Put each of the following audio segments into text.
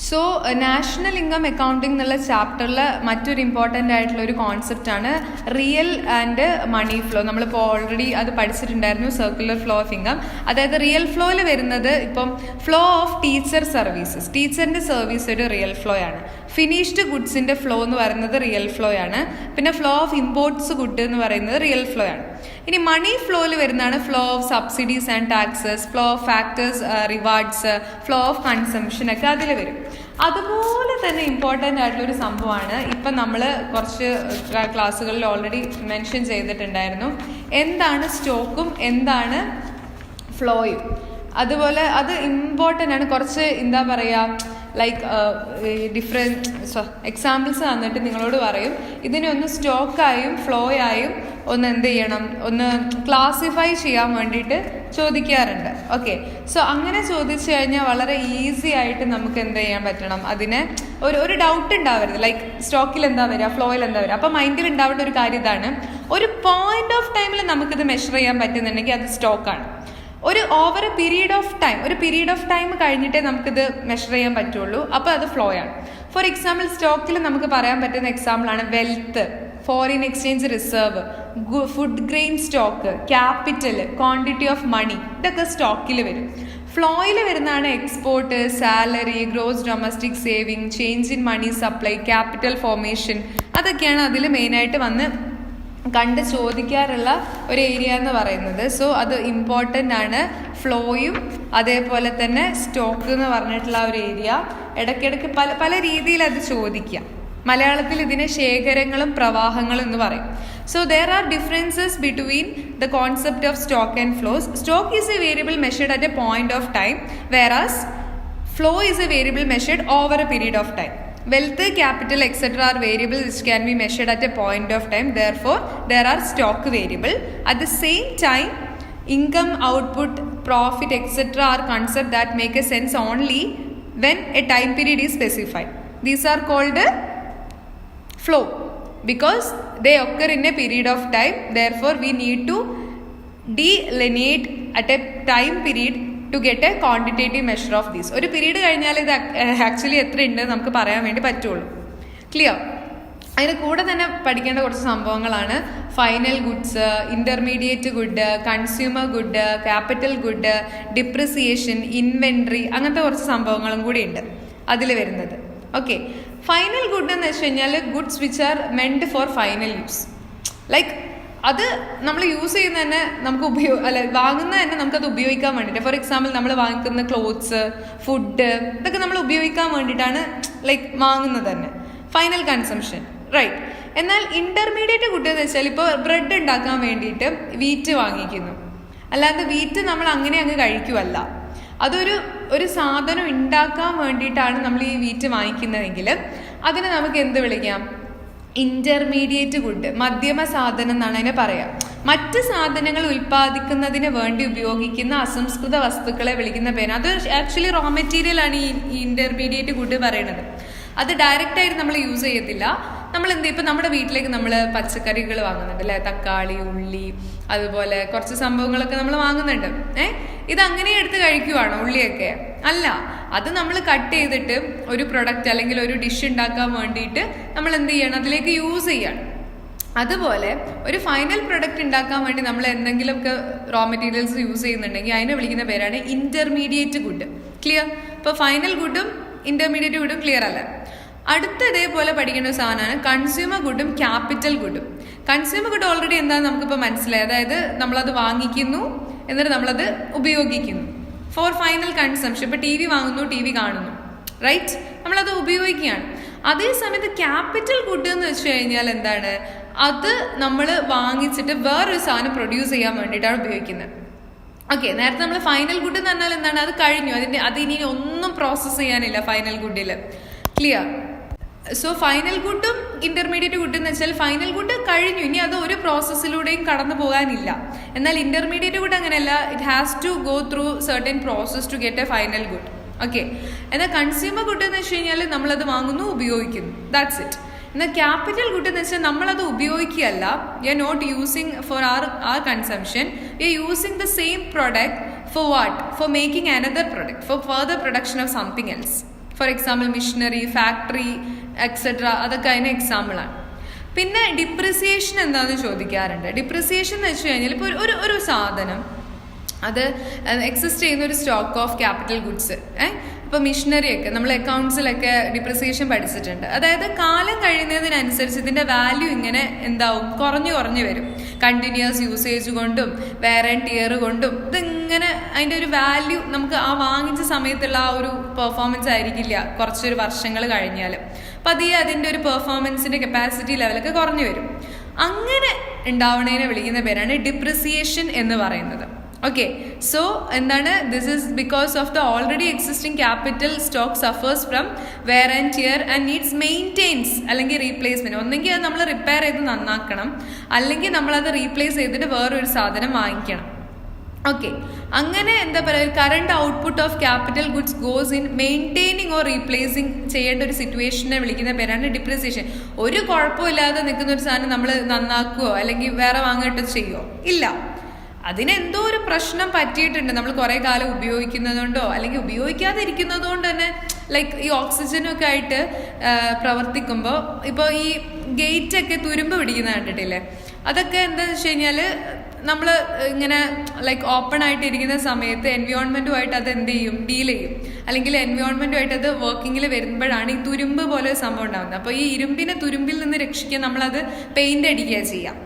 So national income accounting എന്നുള്ള ചാപ്റ്ററിൽ മറ്റൊരു ഇമ്പോർട്ടൻ്റ് ആയിട്ടുള്ള ഒരു കോൺസെപ്റ്റാണ് റിയൽ ആൻഡ് മണി ഫ്ലോ. നമ്മളിപ്പോൾ ഓൾറെഡി അത് പഠിച്ചിട്ടുണ്ടായിരുന്നു, സർക്കുലർ ഫ്ലോ ഓഫ് ഇൻകം. അതായത് റിയൽ ഫ്ലോയിൽ വരുന്നത് ഇപ്പം ഫ്ലോ ഓഫ് ടീച്ചർ സർവീസസ്, ടീച്ചറിൻ്റെ സർവീസ് ഒരു റിയൽ ഫ്ലോ ആണ്. ഫിനിഷ്ഡ് ഗുഡ്സിൻ്റെ ഫ്ലോ എന്ന് പറയുന്നത് റിയൽ ഫ്ലോ ആണ്. പിന്നെ ഫ്ലോ ഓഫ് ഇമ്പോർട്ട്സ് ഗുഡ് എന്ന് പറയുന്നത് റിയൽ ഫ്ലോ ആണ്. ഇനി മണി ഫ്ലോയിൽ വരുന്നതാണ് flow of subsidies and taxes, flow of factors rewards, flow of consumption ഒക്കെ അതിൽ വരും. അതുപോലെ തന്നെ ഇമ്പോർട്ടൻ്റ് ആയിട്ടുള്ളൊരു സംഭവമാണ് ഇപ്പം നമ്മൾ കുറച്ച് ക്ലാസ്സുകളിൽ ഓൾറെഡി മെൻഷൻ ചെയ്തിട്ടുണ്ടായിരുന്നു, എന്താണ് സ്റ്റോക്കും എന്താണ് ഫ്ലോയും. അതുപോലെ അത് ഇമ്പോർട്ടൻ്റ് ആണ്. കുറച്ച് എന്താ പറയുക, ലൈക്ക് ഡിഫറെൻറ്റ് എക്സാമ്പിൾസ് തന്നിട്ട് നിങ്ങളോട് പറയും ഇതിനെ ഒന്ന് സ്റ്റോക്കായും ഫ്ലോയായും ഒന്ന് എന്ത് ചെയ്യണം, ഒന്ന് ക്ലാസിഫൈ ചെയ്യാൻ വേണ്ടിയിട്ട് ചോദിക്കാറുണ്ട്. ഓക്കെ, സോ അങ്ങനെ ചോദിച്ചു കഴിഞ്ഞാൽ വളരെ ഈസി ആയിട്ട് നമുക്ക് എന്ത് ചെയ്യാൻ പറ്റണം, അതിനെ ഒരു ഡൗട്ട് ഉണ്ടാവരുത്. ലൈക്ക് സ്റ്റോക്കിൽ എന്താ വരിക, ഫ്ലോയിൽ എന്താ വരിക. അപ്പോൾ മൈൻഡിൽ ഉണ്ടാവേണ്ട ഒരു കാര്യം ഇതാണ്, ഒരു പോയിന്റ് ഓഫ് ടൈമിൽ നമുക്കിത് മെഷർ ചെയ്യാൻ പറ്റുന്നുണ്ടെങ്കിൽ അത് സ്റ്റോക്കാണ്. Over a period of time കഴിഞ്ഞിട്ടേ നമുക്കിത് മെഷർ ചെയ്യാൻ പറ്റുള്ളൂ, അപ്പോൾ അത് ഫ്ലോ ആണ്. ഫോർ എക്സാമ്പിൾ സ്റ്റോക്കിൽ നമുക്ക് പറയാൻ പറ്റുന്ന എക്സാമ്പിളാണ് wealth, foreign exchange reserve, food grain stock, capital, quantity of money, ഇതൊക്കെ സ്റ്റോക്കിൽ വരും. ഫ്ലോയിൽ വരുന്നതാണ് export, salary, gross domestic saving, change in money supply, capital formation, അതൊക്കെയാണ് അതിൽ മെയിനായിട്ട് വന്ന് കണ്ട് ചോദിക്കാറുള്ള ഒരു ഏരിയ എന്ന് പറയുന്നത്. സോ അത് ഇമ്പോർട്ടൻ്റ് ആണ്, ഫ്ലോയും അതേപോലെ തന്നെ സ്റ്റോക്ക് എന്ന് പറഞ്ഞിട്ടുള്ള ഒരു ഏരിയ. ഇടയ്ക്കിടയ്ക്ക് പല രീതിയിൽ അത് ചോദിക്കാം. മലയാളത്തിൽ ഇതിനെ ശേഖരങ്ങളും പ്രവാഹങ്ങളും എന്ന് പറയും. So there are differences between the concept of stock and flows. Stock is a variable measured at a point of time, whereas flow is a variable measured over a period of time. Wealth, capital, etc. are variables which can be measured at a point of time. Therefore, there are stock variable. At the same time, income, output, profit, etc. are concepts that make a sense only when a time period is specified. These are called flow because they occur in a period of time. Therefore, we need to delineate at a time period to get a quantitative measure of these. ഒരു period കഴിഞ്ഞാൽ ഇത് actually എത്ര ഉണ്ട് നമുക്ക് പറയാൻ വേണ്ടി പറ്റുള്ളൂ. Clear? അതിന് കൂടെ തന്നെ പഠിക്കേണ്ട കുറച്ച് സംഭവങ്ങളാണ് final goods, intermediate good, consumer good, capital good, depreciation, inventory, അങ്ങനത്തെ കുറച്ച് സംഭവങ്ങളും കൂടി ഉണ്ട് അതിൽ വരുന്നത്. ഓക്കെ, ഫൈനൽ ഗുഡ് എന്ന് വെച്ച് കഴിഞ്ഞാൽ goods which are mend for final use. Like അത് നമ്മൾ യൂസ് ചെയ്യുന്ന തന്നെ നമുക്ക് വാങ്ങുന്ന തന്നെ നമുക്കത് ഉപയോഗിക്കാൻ വേണ്ടിയിട്ട്. ഫോർ എക്സാമ്പിൾ നമ്മൾ വാങ്ങിക്കുന്ന ക്ലോത്ത്സ്, ഫുഡ്, ഇതൊക്കെ നമ്മൾ ഉപയോഗിക്കാൻ വേണ്ടിയിട്ടാണ് ലൈക്ക് വാങ്ങുന്നത് തന്നെ, ഫൈനൽ കൺസംഷൻ, റൈറ്റ്. എന്നാൽ ഇൻ്റർമീഡിയറ്റ് ഗുഡ് എന്ന് വെച്ചാൽ ഇപ്പോൾ ബ്രെഡ് ഉണ്ടാക്കാൻ വേണ്ടിയിട്ട് വീറ്റ് വാങ്ങിക്കുന്നു, അല്ലാതെ വീറ്റ് നമ്മൾ അങ്ങനെ അങ്ങ് കഴിക്കുമല്ല. ഒരു സാധനം ഉണ്ടാക്കാൻ വേണ്ടിയിട്ടാണ് നമ്മൾ ഈ വീറ്റ് വാങ്ങിക്കുന്നതെങ്കിൽ അതിനെ നമുക്ക് എന്ത് വിളിക്കാം? ഇന്റർമീഡിയറ്റ് ഗുഡ്, മധ്യമ സാധനം എന്നാണ് അതിനെ പറയാം. മറ്റ് സാധനങ്ങൾ ഉൽപ്പാദിക്കുന്നതിന് വേണ്ടി ഉപയോഗിക്കുന്ന അസംസ്കൃത വസ്തുക്കളെ വിളിക്കുന്ന പേര്. അത് ആക്ച്വലി റോ മെറ്റീരിയൽ ആണ് ഈ ഇന്റർമീഡിയറ്റ് ഗുഡ് പറയുന്നത്. അത് ഡയറക്റ്റ് ആയിട്ട് നമ്മൾ യൂസ് ചെയ്യത്തില്ല. നമ്മൾ ഇപ്പം നമ്മുടെ വീട്ടിലേക്ക് നമ്മൾ പച്ചക്കറികൾ വാങ്ങുന്നുണ്ട് അല്ലേ, തക്കാളി, ഉള്ളി, അതുപോലെ കുറച്ച് സംഭവങ്ങളൊക്കെ നമ്മൾ വാങ്ങുന്നുണ്ട്. ഇത് അങ്ങനെ എടുത്ത് കഴിക്കുവാണോ ഉള്ളിയൊക്കെ? അല്ല, അത് നമ്മൾ കട്ട് ചെയ്തിട്ട് ഒരു പ്രൊഡക്റ്റ് അല്ലെങ്കിൽ ഒരു ഡിഷ് ഉണ്ടാക്കാൻ വേണ്ടിയിട്ട് നമ്മൾ എന്ത് ചെയ്യണം, അതിലേക്ക് യൂസ് ചെയ്യണം. അതുപോലെ ഒരു ഫൈനൽ പ്രൊഡക്റ്റ് ഉണ്ടാക്കാൻ വേണ്ടി നമ്മൾ എന്തെങ്കിലുമൊക്കെ റോ മെറ്റീരിയൽസ് യൂസ് ചെയ്യുന്നുണ്ടെങ്കിൽ അതിനെ വിളിക്കുന്ന പേരാണ് ഇന്റർമീഡിയറ്റ് ഗുഡ്. ക്ലിയർ? ഇപ്പോൾ ഫൈനൽ ഗുഡും ഇന്റർമീഡിയറ്റ് ഗുഡും ക്ലിയർ അല്ല. അടുത്ത ഇതേപോലെ പഠിക്കേണ്ട ഒരു സാധനമാണ് കൺസ്യൂമർ ഗുഡും ക്യാപിറ്റൽ ഗുഡും. കൺസ്യൂമർ ഗുഡ് ഓൾറെഡി എന്താണെന്ന് നമുക്കിപ്പോൾ മനസ്സിലായി. അതായത് നമ്മളത് വാങ്ങിക്കുന്നു എന്നിട്ട് നമ്മളത് ഉപയോഗിക്കുന്നു ഫോർ ഫൈനൽ കൺസംഷൻ. ഇപ്പോൾ ടി വി വാങ്ങുന്നു, ടി വി കാണുന്നു, റൈറ്റ്, നമ്മളത് ഉപയോഗിക്കുകയാണ്. അതേസമയത്ത് ക്യാപിറ്റൽ ഗുഡ് എന്ന് വെച്ച് കഴിഞ്ഞാൽ എന്താണ്, അത് നമ്മൾ വാങ്ങിച്ചിട്ട് വേറൊരു സാധനം പ്രൊഡ്യൂസ് ചെയ്യാൻ വേണ്ടിയിട്ടാണ് ഉപയോഗിക്കുന്നത്. ഓക്കെ, നേരത്തെ നമ്മൾ ഫൈനൽ ഗുഡ് എന്ന് പറഞ്ഞാൽ എന്താണ്, അത് കഴിഞ്ഞു, അത് ഇനി ഒന്നും പ്രോസസ്സ് ചെയ്യാനില്ല ഫൈനൽ ഗുഡിൽ. ക്ലിയർ? സോ ഫൈനൽ ഗുഡും ഇന്റർമീഡിയറ്റ് ഗുഡ് എന്ന് വെച്ചാൽ ഫൈനൽ ഗുഡ് കഴിഞ്ഞു, ഇനി അത് ഒരു പ്രോസസ്സിലൂടെയും കടന്നു പോകാനില്ല. എന്നാൽ ഇന്റർമീഡിയറ്റ് ഗുഡ് അങ്ങനെയല്ല, it has to go through certain process to get a final good. Okay, എന്നാൽ കൺസ്യൂമർ ഗുഡ് എന്ന് വെച്ച് കഴിഞ്ഞാൽ നമ്മളത് വാങ്ങുന്നു, ഉപയോഗിക്കുന്നു, ദാറ്റ്സ് ഇറ്റ്. എന്നാൽ ക്യാപിറ്റൽ ഗുഡ് എന്ന് വെച്ചാൽ നമ്മളത് ഉപയോഗിക്കുകയല്ല, we are not using for our consumption, we are using the same product for what? For making another product, for further production of something else. For example machinery, factory etcetera, അതൊക്കെ അതിന് എക്സാമ്പിളാണ്. പിന്നെ depreciation എന്താണെന്ന് ചോദിക്കാറുണ്ട്. Depreciation എന്ന് വെച്ച് കഴിഞ്ഞാൽ ഇപ്പോൾ ഒരു സാധനം അത് എക്സിസ്റ്റ് ചെയ്യുന്ന ഒരു സ്റ്റോക്ക് ഓഫ് ക്യാപിറ്റൽ ഗുഡ്സ്. ഇപ്പോൾ മിഷനറിയൊക്കെ നമ്മൾ അക്കൗണ്ട്സിലൊക്കെ ഡിപ്രിസിയേഷൻ പഠിച്ചിട്ടുണ്ട്. അതായത് കാലം കഴിയുന്നതിനനുസരിച്ച് ഇതിൻ്റെ വാല്യൂ ഇങ്ങനെ എന്താവും, കുറഞ്ഞു വരും. കണ്ടിന്യൂസ് യൂസേജ് കൊണ്ടും വേറെ ടിയർ കൊണ്ടും ഇതിങ്ങനെ അതിൻ്റെ ഒരു വാല്യൂ നമുക്ക് ആ വാങ്ങിച്ച സമയത്തുള്ള ആ ഒരു പെർഫോമൻസ് ആയിരിക്കില്ല കുറച്ചൊരു വർഷങ്ങൾ കഴിഞ്ഞാൽ. പതിയെ അതിൻ്റെ ഒരു പെർഫോമൻസിൻ്റെ കപ്പാസിറ്റി ലെവലൊക്കെ കുറഞ്ഞു വരും. അങ്ങനെ ഉണ്ടാവണതിനെ വിളിക്കുന്ന പേരാണ് ഡിപ്രിസിയേഷൻ എന്ന് പറയുന്നത്. ഓക്കെ, സോ എന്താണ്, this is because of the already existing capital stock സഫേഴ്സ് from where and tear and needs maintains അല്ലെങ്കിൽ റീപ്ലേസ്മെന്റ്. ഒന്നെങ്കിൽ അത് നമ്മൾ റിപ്പയർ ചെയ്ത് നന്നാക്കണം, അല്ലെങ്കിൽ നമ്മളത് റീപ്ലേസ് ചെയ്തിട്ട് വേറൊരു സാധനം വാങ്ങിക്കണം. ഓക്കെ, അങ്ങനെ എന്താ പറയുക, current output of capital goods goes in maintaining or replacing ചെയ്യേണ്ട ഒരു സിറ്റുവേഷനെ വിളിക്കുന്ന പേരാണ് ഡിപ്രിസിയേഷൻ. ഒരു കുഴപ്പമില്ലാതെ നിൽക്കുന്ന ഒരു സാധനം നമ്മൾ നന്നാക്കുകയോ അല്ലെങ്കിൽ വേറെ വാങ്ങിയിട്ട് ചെയ്യുമോ? ഇല്ല, അതിനെന്തോ ഒരു പ്രശ്നം പറ്റിയിട്ടുണ്ട്. നമ്മൾ കുറേ കാലം ഉപയോഗിക്കുന്നതുകൊണ്ടോ അല്ലെങ്കിൽ ഉപയോഗിക്കാതെ ഇരിക്കുന്നതുകൊണ്ട് തന്നെ ലൈക്ക് ഈ ഓക്സിജനൊക്കെ ആയിട്ട് പ്രവർത്തിക്കുമ്പോൾ ഇപ്പോൾ ഈ ഗേറ്റൊക്കെ തുരുമ്പ് പിടിക്കുന്ന കണ്ടിട്ടില്ലേ? അതൊക്കെ എന്താണെന്ന് വെച്ച് കഴിഞ്ഞാൽ നമ്മൾ ഇങ്ങനെ ലൈക്ക് ഓപ്പൺ ആയിട്ട് ഇരിക്കുന്ന സമയത്ത് എൻവയോൺമെൻറ്റുമായിട്ട് അത് എന്ത് ചെയ്യും, ഡീൽ ചെയ്യും. അല്ലെങ്കിൽ എൻവയോൺമെൻറ്റുമായിട്ട് അത് വർക്കിങ്ങിൽ വരുമ്പോഴാണ് ഈ തുരുമ്പ് പോലെ സംഭവം ഉണ്ടാകുന്നത്. അപ്പോൾ ഈ ഇരുമ്പിനെ തുരുമ്പിൽ നിന്ന് രക്ഷിക്കാൻ നമ്മളത് പെയിൻ്റ് അടിക്കുക ചെയ്യാം.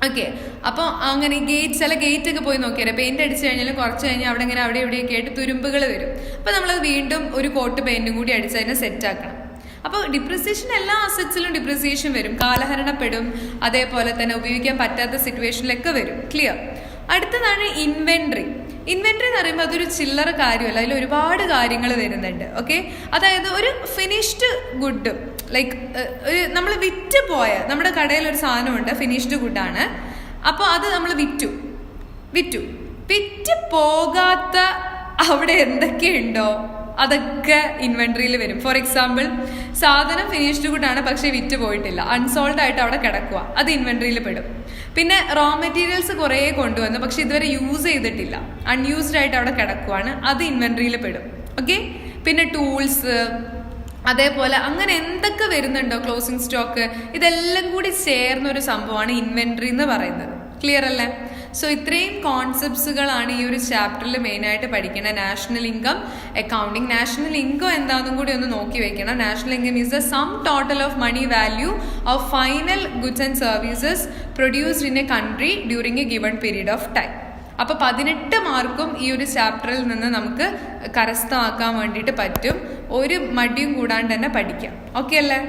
ഓക്കെ, അപ്പോൾ അങ്ങനെ ചില ഗേറ്റൊക്കെ പോയി നോക്കിയാൽ പെയിന്റ് അടിച്ചു കഴിഞ്ഞാൽ കുറച്ച് കഴിഞ്ഞാൽ അവിടെ ഇവിടെയൊക്കെ ആയിട്ട് തുരുമ്പുകൾ വരും. അപ്പോൾ നമ്മളത് വീണ്ടും ഒരു കോട്ട് പെയിന്റും കൂടി അടിച്ച് അതിനെ സെറ്റാക്കണം. അപ്പോൾ ഡിപ്രിസിയേഷൻ എല്ലാ അസറ്റ്സിലും ഡിപ്രിസിയേഷൻ വരും, കാലഹരണപ്പെടും, അതേപോലെ തന്നെ ഉപയോഗിക്കാൻ പറ്റാത്ത സിറ്റുവേഷനിലൊക്കെ വരും. ക്ലിയർ? അടുത്തതാണ് ഇൻവെന്ററി. ഇൻവെന്ററി എന്ന് പറയുമ്പോൾ അതൊരു ചില്ലറ കാര്യമല്ല, അതിൽ ഒരുപാട് കാര്യങ്ങൾ വരുന്നുണ്ട്. ഓക്കെ, അതായത് ഒരു ഫിനിഷ്ഡ് ഗുഡ് ലൈക്ക് നമ്മൾ വിറ്റ് പോയ നമ്മുടെ കടയിൽ ഒരു സാധനമുണ്ട്, ഫിനിഷ്ഡ് ഗുഡാണ്. അപ്പോൾ അത് നമ്മൾ വിറ്റു പോകാത്ത അവിടെ എന്തൊക്കെയുണ്ടോ അതൊക്കെ ഇൻവെന്ററിയിൽ വരും. ഫോർ എക്സാമ്പിൾ, സാധനം ഫിനിഷ്ഡ് ഗുഡാണ് പക്ഷെ വിറ്റ് പോയിട്ടില്ല, അൺസോൾഡ് ആയിട്ട് അവിടെ കിടക്കുക, അത് ഇൻവെന്ററിയിൽ പെടും. പിന്നെ റോ മെറ്റീരിയൽസ് കുറേ കൊണ്ടുവന്നു പക്ഷെ ഇതുവരെ യൂസ് ചെയ്തിട്ടില്ല, അൺയൂസ്ഡ് ആയിട്ട് അവിടെ കിടക്കുവാണ്, അത് ഇൻവെന്ററിയിൽ പെടും. ഓക്കെ, പിന്നെ ടൂൾസ്, അതേപോലെ അങ്ങനെ എന്തൊക്കെ വരുന്നുണ്ടോ ക്ലോസിംഗ് സ്റ്റോക്ക്, ഇതെല്ലാം കൂടി ചേർന്ന ഒരു സംഭവമാണ് ഇൻവെന്ററി എന്ന് പറയുന്നത്. ക്ലിയർ അല്ലേ? സോ ഇത്രയും കോൺസെപ്റ്റ്സുകളാണ് ഈ ഒരു ചാപ്റ്ററിൽ മെയിനായിട്ട് പഠിക്കേണ്ട. National income accounting. National income എന്താണെന്നും കൂടി ഒന്ന് നോക്കി വെക്കണം. National income is the sum total of money value of final goods and services produced in a country during a given period of time. അപ്പോൾ 18 മാർക്കും ഈ ഒരു ചാപ്റ്ററിൽ നിന്ന് നമുക്ക് കരസ്ഥമാക്കാൻ വേണ്ടിയിട്ട് പറ്റും. ഒരു മടിയും കൂടാണ്ട് തന്നെ പഠിക്കാം. ഓക്കെ അല്ലേ?